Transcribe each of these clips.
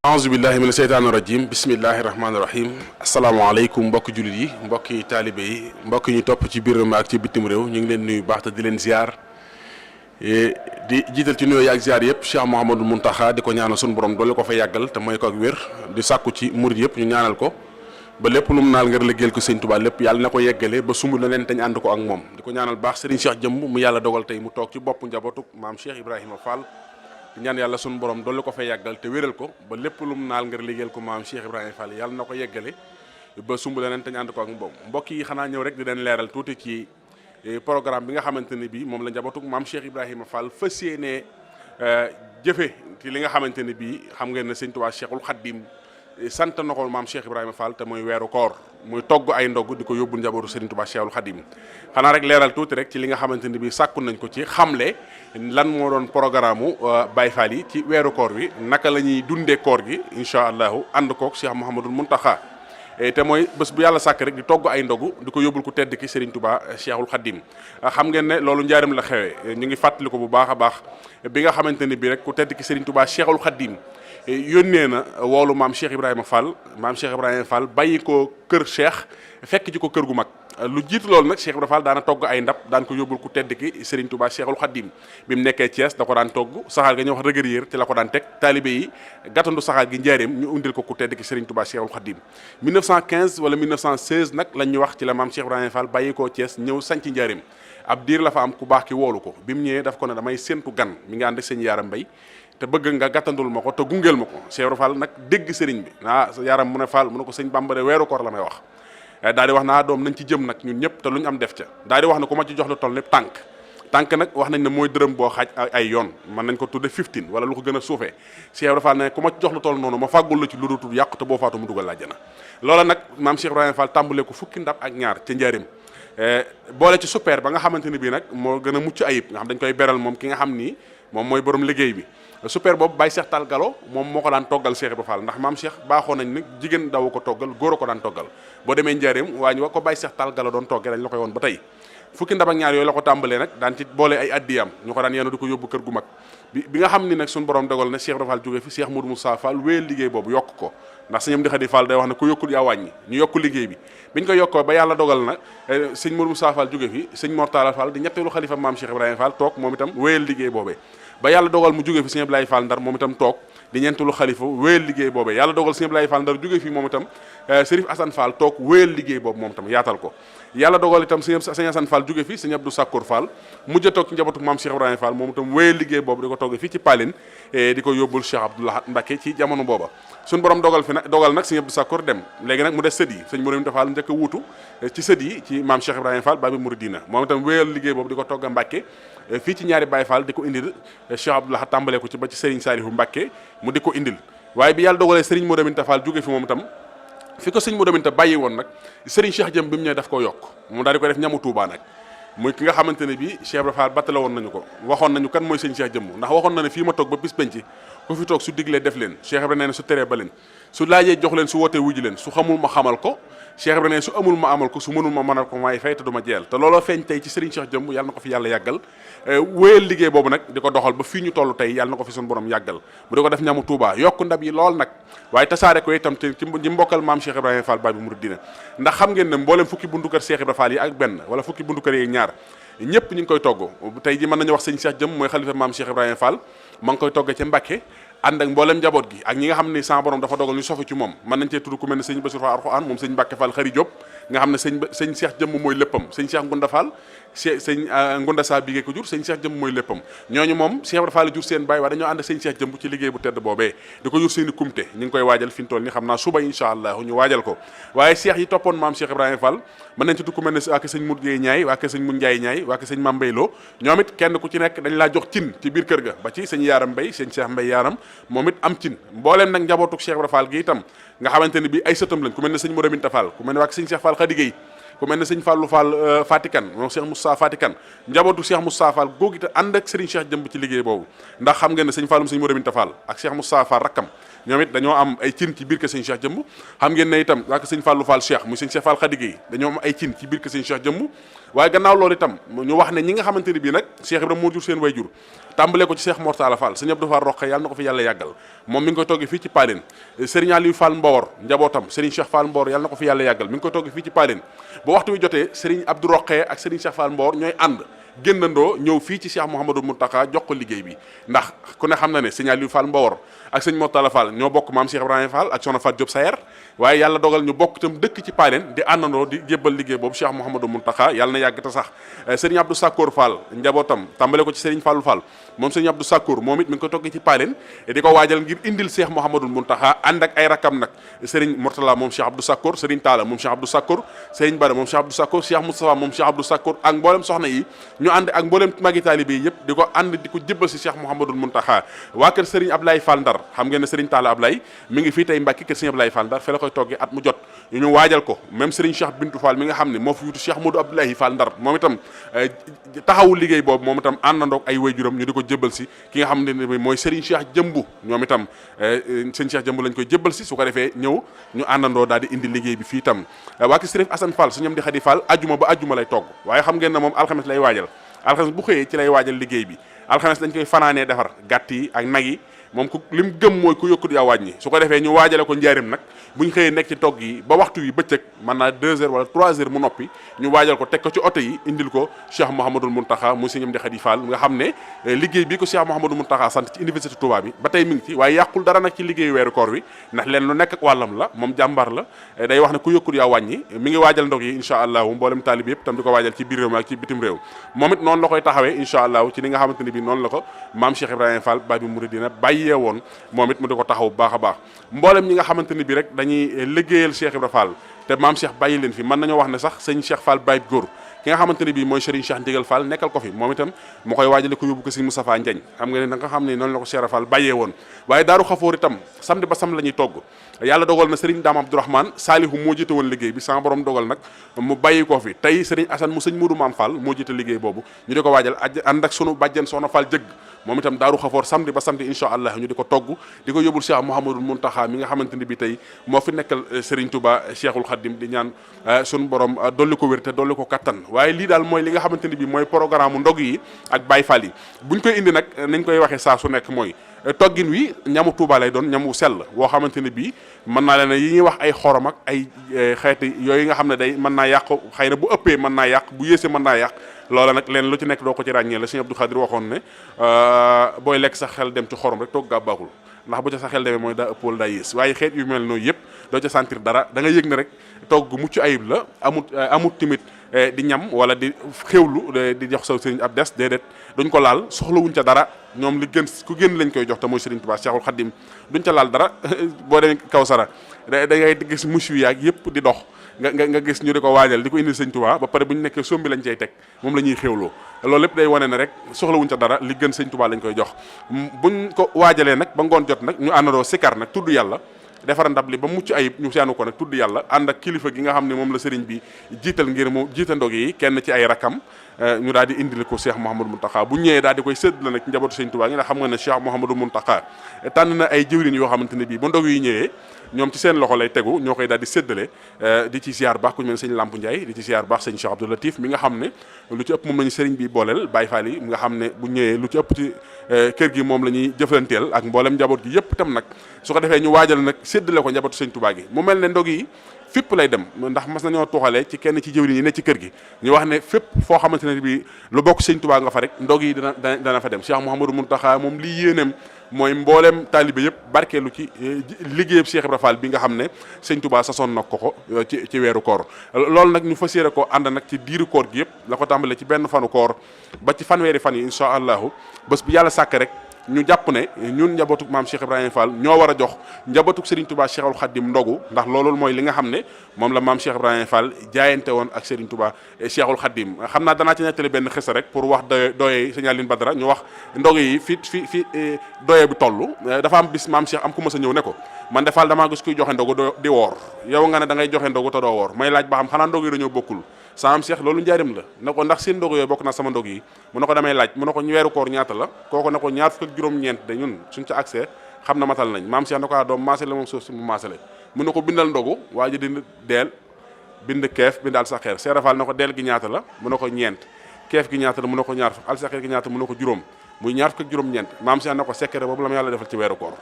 aousubillahi mina sheytaani rajim bismillahi rahmaani rahim asalaamaaleykum mbokki jullit yi mbokki taalibe yi mbokki ñu topp ci biir réew mi ak ci bitim réew ñu ngi leen nuyu baax te di leen ziar di jiital ci nuyoo yi ak ziar yëpp Cheikh Mouhamadou Mountakha di ko ñaanal suñu borom doole ko fa yàggal te mooy ko ak wér di sàkku ci murid yëpp ñu ñaanal ko ba lépp lu mu naal ngir liggéeyal ko sëñ Tuubaa lépp yàlla na ko yeggale ba sumb leneen te ñu ànd ko ak moom di ko ñaanal baax Serigne Cheikh Jëmb mu yàlla dogal tey mu toog ci bopp njabootu maam Cheikh Ibrahima Fall di ñaan yàlla suñu borom dolli ko fay yàggal te wéral ko ba lépp lu mu naal ngir liggéeyal ko maam Cheikh Ibrahima Fall yàlla na ko yeggale ba sumb leneen te ñu ànd ko ak moom mbokk yi xanaa ñëw rek di leen leeral tuuti ci programme bi nga xamante ne bii moom la njabootu maam Cheikh Ibrahima Fall fas yéenee jëfe ci li nga xamante ne bii xam ngeen ne sëñ Tuubaa Cheikhul Khadim sant na ko maam Cheikh Ibrahima Fall te muy weeru koor muy togg ay ndogg di ko yóbbul njabootu Serigne Touba Cheikhul Khadim xanaa rek leeral tuuti rek ci li nga xamante ni bii sàkku nañ ko ci xamle lan moo doon programme mu Baye Fall yi ci weeru koor wi naka la ñuy dundee koor gi incha allahu ànd koog Cheikh Mouhamadul Mountakha te mooy bés bu yàlla sàkk rek di togg ay ndogu di ko yóbbul ku tedd ki Serigne Touba Cheikhul Khadim xam ngeen ne loolu njaarim la xewee ñu ngi fàttali ko bu baax a baax bi nga xamante ni bii rek ku tedd ki Serigne Touba Cheikhul Khadim yónnee na woolu maam Cheikh Ibrahima Fall bàyyi ko kër Cheikh fekk ci ko kër gu mag lu jiitu loolu nag Cheikh Ibrahima Fall daana togg ay ndab daan ko yóbbul ku tedd ki Serigne Touba Cheikhul Khadim bi mu nekkee Thiès da ko daan togg saxaar ga ñuy wax rëgërier ci la ko daan teg taalibe yi gàttandu saxaar gi njaareem ñu indil ko ku tedd ki Serigne Touba Cheikhul Khadim 1915 wala 1916 nag lañ ñu wax ci la maam Cheikh Ibrahima Fall bàyyi koo Thiès ñëw sanc njaareem ab diir la fa am ku baax ki woolu ko bi mu ñëwee daf ko ne damay séntu gan mi nga ànd ak sëñ Yaaram Mbay te bëgg nga gàttandul ma ko te gungeel ma ko Cheikh Fall nag dégg sëriñ bi Yaaram mu ne Fall mu ne ko sëñ Bamba de weeru koor la may wax daal di wax naa doom nañ ci jëm nag ñun ñëpp te lu ñu am def ca daal di wax ne ku ma ci jox lu toll ne tànk nag wax nañ ne mooy dërëm boo xaaj ay yoon mën nañ ko tudde 15 wala lu ko gën a suufee Cheikh Fall ne ku ma ci jox lu toll noonu ma fàggul la ci lu dul yàqu te boo faatu mu dugal làjjana loola nag maam Cheikh Ibrahima Fall tàmbalee ko fukki ndab ak ñaar ca njaarim boole ci super ba nga xamante ni bii nag moo gën a mucc ayib nga xam dañ koy beral moom ki nga xam ni moom mooy borom liggéey bi super boobu Baye Cheikh Tall Galo moom moo ko daan toggal Cheikh Ibrahima Fall ndax maam Cheikh baaxoo nañ ne jigéen daw ko toggal góor a ko daan toggal boo demee njaareem waañ wa ko Baye Cheikh Tall Galo doon toggee dañ la koy woon ba tey fukki ndab ak ñaar yooyu la ko tàmbalee nag daan ci boole ay addiyam ñu ko daan yenu di ko yóbbu kër gu mag bi nga xam ni nag suñu borom dogal na Cheikh Ibrahima Fall jógee fi Cheikh Moudou Moussa Fall wéyal liggéey boobu yokk ko ndax sëñam di Xadi Fall day wax ne ku yokkul yaa wàññi ñu yokk liggéey bi biñ ko yokkoo ba yàlla dogal na sëñ Moudou Moussa Fall jóge fi sëñ Mortala Fall di ñetteelu xalifa maam Cheikh Ibrahima Fall toog moom itam wéyal liggéey boobee ba yàlla dogal mu jóge fi sëñ Ablaye Fall Ndar moom itam toog di ñeenteelu xalifa wéyal liggéey boobee yàlla dogal sëñ Ablaye Fall Ndar jóge fi moom itam Serif Assane Fall toog wéyal liggéey boobu moom itam yaatal ko yàlla dogal itam sëñ Assane Fall jóge fi sëñ Abdou Sakkour Fall mujj a toog ci njabootu maam Cheikh Ibrahima Fall moom itam wéyal liggéey boobu di ko toggee fii ci Paline di ko yóbbul Cheikh Abdou Lahad Mbacké ci jamono booba suñu borom dogal nag sëñ Abdou Sakkour dem léegi nag mu des sët yi sëñ Mouride Fall njëkk a wuutu ci sët yi ci maam Cheikh Ibrahima Fall Babi Mouridina moom itam wéyal liggéey boobu di ko togg a Mbacké fii ci ñaari Baye Fall di ko indil Cheikh Abdou Lahad tàmbalee ko ci ba ci Serigne Saliou Mbacké mu di ko indil waaye bi yàlla dogalee Serigne Mouride Fall jóge fi moom itam fi ko sëñ Modou Minta bàyyi woon nag Serigne Cheikh Jëm bi mu ñëwee daf ko yokk mu daal di ko def ñamu Touba nag muy ki nga xamante ne bii Cheikh Ibrahima Fall battale woon nañu ko waxoon nañu kan mooy sëñ Cheikh Jëm ndax waxoon na ne fii ma toog ba bis penc ku fi toog su diglee def leen Cheikh Ibrahima nee na su teree ba leen su laajee jox leen su wootee wuji leen su xamul ma xamal ko Cheikh Ibrahima nee su amul ma amal ko su mënul ma mënal ko may fay te du ma jeel te looloo feeñ tey ci Serigne Cheikh Jëm yàlla na ko fi yàlla yàggal wéyal liggéey boobu nag di ko doxal ba fii ñu toll tey yàlla na ko fi suñu borom yàggal mu di ko def ñamu Touba yokk ndab yi lool nag waaye tasaare ko itam ci mbokkal maam Cheikh Ibrahima Fall Babi Mouridina ndax xam ngeen ne mboolem fukki buntu kër Cheikh Ibrahima Fall yi ak benn wala fukki buntu kër yi ñaar ñëpp ñu ngi koy togg tey ji mën nañu wax sëñ Cheikh Jëm mooy xalifa maam Cheikh Ibrahima Fall ma ngi koy togge ca Mbacké ànd ak mboolem njaboot gi ak ñi nga xam ne sa borom dafa dogal ñu sofi ci moom mën nañ cee tudd ku mel ne sëñ Bassirou Fall Alxuraan moom sëñ Mbacké Fall Xari Diop nga xam ne sëñ Cheikh Jëm mooy léppam sëñ Cheikh Ngunda Fall sëñ Ngunda Sa bigee ko jur sëñ Cheikh Jëm mooy léppam ñooñu moom Cheikh Ibrahima Fall jur seen baay waaye dañoo ànd sëñ Cheikh Jëm ci liggéey bu tedd boobee di ko jur seen i kumte ñu ngi koy waajal fi ñu toll ni xam naa suba incha allah ñu waajal ko waaye Cheikh yi toppoon maam Cheikh Ibrahima Fall mën nañ ci tudd ku mel ne waa sëñ Mout Gueye Ñaay waa sëñ Mun Njaay Ñaay waa sëñ Mam Mbay Lo ñoom it kenn ku ci nekk dañ laa jox cin ci biir kër ga ba ci sëñ Yaaram Mbay sëñ Cheikh Mbay Yaaram moom it am cin mbooleem nag njabootuk Cheikh Ibrahima Fall gi itam nga xamante ne bi ay sëtam lañ ku mel ne sëñ Modou Minta Fall ku mel ne waa sëñ Cheikh Fall Khady Gueye ku mel ne sëñ Fallou Fall Fatikan moom Cheikh Moussa Fatikan njabootu Cheikh Moussa Fall googu it ànd ak Serigne Cheikh Jëmb ci liggéey boobu ndax xam ngeen ne sëñ Fallum sëñ Modou Minta Fall ak Cheikh Moussa Fall rakkam ñoom it dañoo am ay cin ci biir kër sëñ Cheikh Jëmb xam ngeen ne itam waa sëñ Fallou Fall Cheikh muy sëñ Cheikh Fall Khady Gueye dañoo am ay cin ci biir kër sëñ Cheikh Jëmb waaye gannaaw loolu itam ñu wax ne ñi nga xamante ne bii nag Cheikh Ibrahima moo jur seen way jur tàmbalee ko ci Cheikh Mortala Fall sëñ Abdou Fall Roqe yàlla na ko fi yàlla yàggal moom mi ngi koy toggi fii ci Paleen Serigne Aliou Fall Mbawor njabootam Serigne Cheikh Fall Mbawor yàlla na ko fi yàlla yàggal mi ngi koy toggi fii ci Paleen ba waxtu wi jotee Serigne Abdou Roqe ak Serigne Cheikh Fall Mbawor ñooy ànd génnandoo ñëw fii ci Cheikh Mouhamadou Mountakha jox ko liggéey bi ndax ku ne xam na ne sëñ Aliou Fall Mbawor ak sëñ Mortala Fall ñoo bokk maam Cheikh Ibrahima Fall ak soxna Fat Diop Sayer waaye yàlla dogal ñu bokk itam dëkk ci Paleen di àndandoo di jébbal liggéey boobu Cheikh Mouhamadou Mountakha yàlla na yàgg te sax sëriñ Abdou Sakkour Fall njabootam tàmbale ko ci sëriñ Fallou Fall moom sëriñ Abdou Sakkour moom it mi ngi ko togg ci Paleen di ko waajal ngir indil Cheikh Mouhamadou Mountakha ànd ak ay rakam nag sëriñ Mortala moom Cheikh Abdou Sakkour sëriñ Talla moom Cheikh Abdou Sakkour sëriñ Bara moom Cheikh Abdou Sakkour Cheikh Moustapha moom Cheikh Abdou Sakkour ak mboolem soxna yi ñu ànd ak mboolem magi taalibe yi yëpp di ko ànd di ko jébbal si Cheikh Mouhamadou Mountakha waa kër sëriñ Ablaye Fall Ndar xam ngeen ne sëriñ Talla Ablaye mi ngi fii tey Mbàkke kër sëriñ Ablaye Fall Ndar fe la koy toggee at mu jot ñu waajal ko même sëriñ Cheikh Bintou Fall mi nga xam ne moo fi wutu Cheikh Modou Abdoulaye Fall Ndar moom itam taxawu liggéey boobu moom itam àndandoog ay waajuram ñu di ko jébbal si ki nga xam ne mooy sëriñ Cheikh Jëmbu ñoom itam sëriñ Cheikh Jëmbu lañ koy jébbal si su ko defee ñëw ñu àndandoo daal di indi liggéey bi fii itam waa kër sëriñ Assane Fall su ñoom di Xadi Fall ajuma ba ajuma lay togg waaye xam ngeen ne moom alxames lay waajal alxames bu xëyee ci lay waajal liggéey bi alxames dañ koy fanaanee defar gàtt yi ak nag yi moom ku lim gëm mooy ku yokkut yaa wàññi su ko defee ñu waajale ko njaarim nag buñ xëyee nekk ci togg yi ba waxtu yi bëccëg mën naa 2 heures wala 3 heures mu noppi ñu waajal ko teg ko ci oto yi indil ko Cheikh Mouhamadoul Mountakha muy sëñam di Xadi Fall nga xam ne liggéey bi ko Cheikh Mouhamadoul Mountakha sant ci université Touba bi ba tey mi ngi ci waaye yàqul dara nag ci liggéeyu weeru koor wi ndax leen lu nekk ak wàllam la moom jàmbar la day wax ne ku yokkut yaa wàññi mi ngi waajal ndog yi incha allahu mboolem taalib yëpp tam di ko waajal ci biir réew mi ak ci bitim réew moom it noonu la koy taxawee incha allahu ci li nga xamante ne bi noonu la ko maam Cheikh Ibrahima Fall Babi Mouridina bàyyee woon moom it mu di ko taxaw bu baax a baax mboolem ñi nga xamante ni bi rek dañuy liggéeyal Cheikh Ibrahima Fall te maam Cheikh bàyyi leen fi mën nañoo wax ne sax sëñ Cheikh Fall Baye góor ki nga xamante ne bii mooy Serigne Cheikh Ndigal Fall nekkal ko fi moom itam mu koy waajale ko yóbbu ko sëñ Moustapha Ndiagne xam nga ne da nga xam ne noonu la ko Cheikh Fall bàyyee woon waaye daaru xafoor itam samedi ba sam la ñuy togg yàlla dogal na Serigne Dame Abdourahmane Saalihu moo jiite woon liggéey bi sama borom dogal nag mu bàyyi ko fi tey Serigne Assane mu sëñ Modou Mame Fall moo jiite liggéey boobu ñu di ko waajal ànd ak sunu bàjjen Soxna Fall jëgg moom itam daaru xafoor samedi ba samedi incha allah ñu di ko togg di ko yóbbul Cheikh Mouhamadoul Mountakha mi nga xamante ni bi tey moo fi nekkal Serigne Touba Cheikhul Khadim di ñaan sunu borom dolli ko wér te dolli ko kattan waaye lii daal mooy li nga xamante ni bi mooy programme ndog yi ak Baye Fall yi buñ koy indi nag nañ koy waxee saa su nekk mooy toggin wi ñamu Touba lay doon ñamu sell woo xamante ne bii mën naa leen yi ñuy wax ay xorom ak ay xeeti yooyu nga xam ne day mën naa yàq xëy na bu ëppee mën naa yàq bu yéesee mën naa yàq loola nag leen lu ci nekk doo ko ci ràññee la Sëñ Abdou Khadir waxoon ne booy lekk sax xel dem ci xorom rek toog gaa baaxul ndax bu ca sa xel demee mooy daa ëpp wala daa yées waaye xeet yu mel noonu yëpp doo ca sentir dara da nga yëg ne rek togg mucc ayib la amut timit di ñam wala di xewlu di jox sa sëriñ ab des déedéet duñ ko laal soxlawuñ ca dara ñoom li gën ku génn lañ koy jox te mooy Sëriñ Tuubaa Cheikhul Khadim duñ ca laal dara boo demee Kawsara da ngay gis musu yaag yëpp di dox nga gis ñu di ko waajal di ko indi Sëriñ Tuubaa ba pare bu ñu nekkee sombi lañ cay teg moom la ñuy xewloo loolu lépp day wane ne rek soxlawuñ ca dara li gën Sëriñ Tuubaa lañ koy jox buñ ko waajalee nag ba ngoon jot nag ñu àndandoo sikar nag tudd yàlla defar ndab li ba mucc ayib ñu seenu ko nag tudd yàlla ànd ak kilifa gi nga xam ne moom la sëriñ bi jiital ngir mu jiita ndog yi kenn ci ay rakam ñu daal di indil ko Cheikh Mouhamadou Mountakha bu ñëwee daal di koy sédd la nag ci njabootu Sëriñ Tuubaa ngi nga xam nga ne Cheikh Mouhamadou Mountakha tànn na ay jëwriñ yoo xamante ne bii ba ndog yi ñëwee ñoom ci seen loxo lay tegu ñoo koy daal di séddale di ci ziar baax ku ñu mel sëñ Lamp Ndiaye di ci ziar baax sëñ Cheikh Abdou Latif mi nga xam ne lu ci ëpp moom lañu sëriñ bi booleel Baye Fall yi nga xam ne bu ñëwee lu ci ëpp ci kër gi moom la ñuy jëflanteel ak mboolem njaboot gi yëpp itam nag su ko defee ñu waajal nag séddale ko njabootu Sëriñ Tuubaa gi mu mel ne ndog yi fépp lay dem ndax mas nañoo tuuxalee ci kenn ci jëwriñ yi ne ci kër gi ñu wax ne fépp foo xamante ne bi lu bokk Sëriñ Tuubaa nga fa rek ndog yi dana fa dem Cheikh Mouhamadou Mountakha moom lii yéeneem mooy mboolem taalibe yëpp barkeelu ci liggéeyub Cheikh Ibra Fall bi nga xam ne Sëriñ Tuubaa sasoon na ko ci weeru koor loolu nag ñu fas yéene ko ànd nag ci diiru koor gi yëpp la ko tàmbalee ci benn fanu koor ba ci fanweeri fan yi incha allahu bés bu yàlla sàkk rek ñu jàpp ne ñun njabootuk maam Cheikh Ibrahima Fall ñoo war a jox njabootuk Serigne Touba Cheikhul Khadim ndogu ndax loolu mooy li nga xam ne moom la maam Cheikh Ibrahima Fall jaayante woon ak Serigne Touba Cheikhul Khadim xam naa danaa ci nettali benn xisa rek pour wax doye Sëñ Aline Badara ñu wax ndogu yi fi doye bi toll dafa am bis maam Cheikh am ku ma sa ñëw ne ko man de Fall damaa gis kuy joxe ndogu di woor yow nga ne da ngay joxe ndogu te doo woor may laaj ba xam xanaa ndogu yi dañoo bokkul saam Cheikh loolu njaarim la ne ko ndax seen ndog yooyu bokk na sama ndog yi mu ne ko damay laaj mu ne ko weeru koor ñaata la kooku ne ko ñaar fukk ak juróom-ñeent de ñun suñ ca accès xam na matal nañ maam Cheikh ne ko doom maasale moom suuf si mu maasale mu ne ko bindal ndogu waa ji di deel bind keef bindaal sa xeer seerafal ne ko deel gi ñaata la mu ne ko ñeent keef gi ñaata la mu ne ko ñaar fukk al sa xeer gi ñaata mu ne ko juróom muy ñaar fukk ak juróom-ñeent maam Cheikh na ko secret boobu la ma yàlla defal ci weeru koor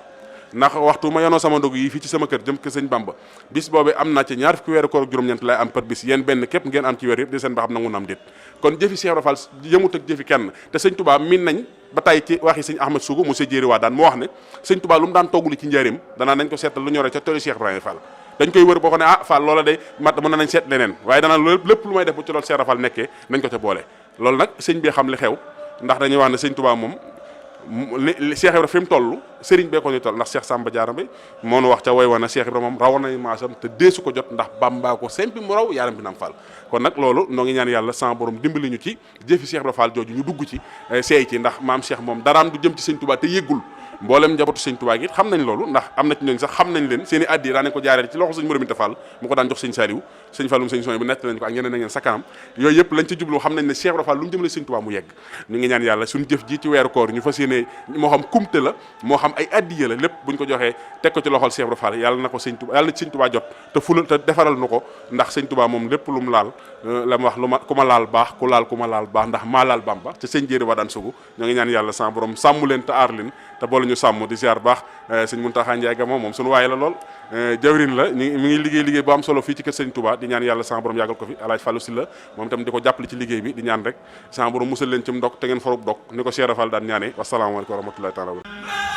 ndax waxtu ma yonoo sama ndog yi fii ci sama kër jëm ke sëñ Bamba bis boobee am naa ci ñaar fukki weeru koor ak juróom-ñeent lay am par bis yéen benn képp ngeen am ci weer yëpp di seen ba xam nangu na am déet kon jëfi Cheikh Ibra Fall yëmut ak jëfi kenn te sëñ Touba min nañ ba tey ci waxi sëñ Ahmad Sougou monsieur Jéeri waa daan moo wax ne sëñ Touba lu mu daan togguli ci njaarim danaa nañ ko seetal lu ñoree ca toolu Cheikh Ibrahima Fall dañ koy wër boo ko ne ah Fall loola day mat mën nañ seet leneen waaye danaa loolu lépp lu may def bu ci loolu Cheikh Ibra Fall nekkee nañ ko ca boole loolu nag sëñ bi xam li xew ndax dañuy wax ne sëñ Touba moom Cheikh Ibra fi mu toll sëriñ bee ko ñu toll ndax Cheikh Samba Diarra Mbaye moo nu wax ca woy wa na Cheikh Ibra moom rawoon nañu maasam te deesu ko jot ndax Bamba ko sempi mu raw yaaram bi nam Fall kon nag loolu noo ngi ñaan yàlla sama borom dimbali ñu ci jëfi Cheikh Ibra Fall jooju ñu dugg ci seey ci ndax maam Cheikh moom daraam du jëm ci sëñ Touba te yëggul mboolem njabootu sëñ Touba gi xam nañ loolu ndax am na ci ñooñu sax xam nañ leen seen i addi daa nañ ko jaaree ci loxo sëñ Mourou Minta Fall mu ko daan jox sëñ Saliou sëñ Fallum sëñ Soñ bu nett nañ ko ak ñeneen na ngeen sa kanam yooyu yëpp lañ ci jublu xam nañ ne Cheikh Ibra Fall lu mu jëmale sëñ Touba mu yegg ñu ngi ñaan yàlla suñu jëf ji ci weeru koor ñu fas yéene moo xam kumte la moo xam ay addiya la lépp buñ ko joxee teg ko ci loxol Cheikh Ibra Fall yàlla na ko sëñ Touba yàlla na ci sëñ Touba jot te fulal te defaral nu ko ndax sëñ Touba moom lépp lu mu laal la mu wax lu ma ku ma laal baax ku laal ku ma laal baax ndax maa laal Bamba te sëñ Jéeri waa daan sugu ñoo ngi ñaan yàlla sa borom sàmm leen te aar leen te boole ñu sàmm di ziar baax sëñ Mountakha Ndiaye ga moom suñu waaye la lool jawrin la mi ngi liggéey bu am solo fii ci kër sëñ Touba di ñaan yàlla sa borom yàggal ko fi alaaj Fallou Sylla moom itam di ko jàppale ci liggéey bi di ñaan rek sa borom musal leen ci ndok te ngeen forub dok ni ko Cheikh Ibra Fall daan ñaanee wasalaamaaleykum wa rahmatullahi taala